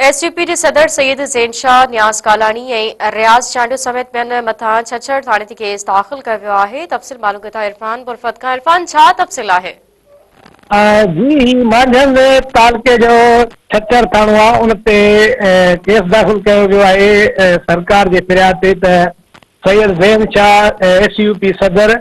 SDP जे सदर सईद ज़ैन शाह, न्याज़ कालानी ऐं रियाज़ चांडियो समेत ॿियनि मथां छछर थाणे ते केस दाख़िल कयो वियो आहे। तफ़सील मालूम कंदा इरफान बुरफ़त खां। इरफान, छा तफ़सील आहे? जी, मांझंद तालुके जो छछर थाणो आहे, उन ते केस दाख़िल कयो वियो आहे सरकार जे फ़रियाद ते त सैयद ज़ैन शाह एसयूपी सदर,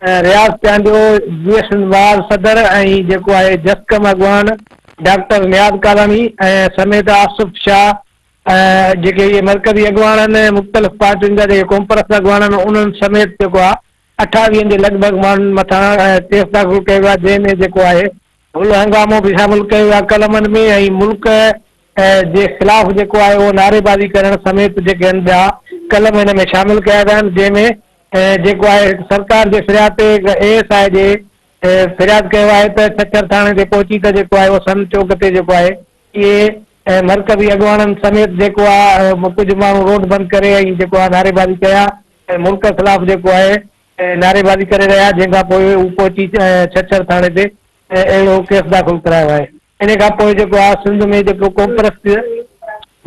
रियाज़ चांडियो जीएस वार सदर ऐं जेको आहे जसकम अॻवान डॉक्टर नियाज़ कालानी ऐं समेत आसिफ शाह जेके इहे मरकज़ी अॻवान आहिनि मुख़्तलिफ़ पार्टियुनि जा जेके कॉन्फ्रेंस अॻवान आहिनि उन्हनि समेत जेको आहे 28 जे लॻभॻि माण्हुनि मथां केस दाख़िल कयो वियो आहे, जंहिंमें जेको आहे हुल हंगामो बि शामिल कयो वियो आहे कलमनि में ऐं मुल्क जे ख़िलाफ़ जेको आहे उहो नारेबाज़ी करण समेत जेके आहिनि ॿिया कलम हिन में शामिल कया विया आहिनि, जंहिंमें जेको आहे सरकार जे फ़रियाद ते एएसआई जे फ़रियाद कयो आहे त छछर थाणे ते पहुची त जेको आहे उहो सन चौक ते जेको आहे इहे मरकज़ी अॻवाननि समेत जेको आहे कुझु माण्हू रोड बंदि करे ऐं जेको आहे नारेबाज़ी कया ऐं मुल्क ख़िलाफ़ जेको आहे नारेबाज़ी करे रहिया, जंहिं खां पोइ हू पहुची छछर थाणे ते अहिड़ो केस दाख़िल करायो आहे। इन खां पोइ जेको आहे सिंध में जेको कॉन्फ्रेंस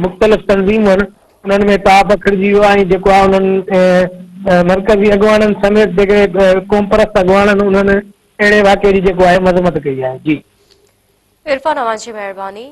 मुख़्तलिफ़ तंज़ीमूं आहिनि उन्हनि में ताप खिड़िजी वियो आहे ऐं जेको आहे उन्हनि मरकज़ी अॻवाननि समेत जेके कॉन्फ्रेंस अॻवान आहिनि उन्हनि अहिड़े वाक़े जी जेको आहे मज़म्मत कई आहे। जी इरफान, अवां जी महिरबानी।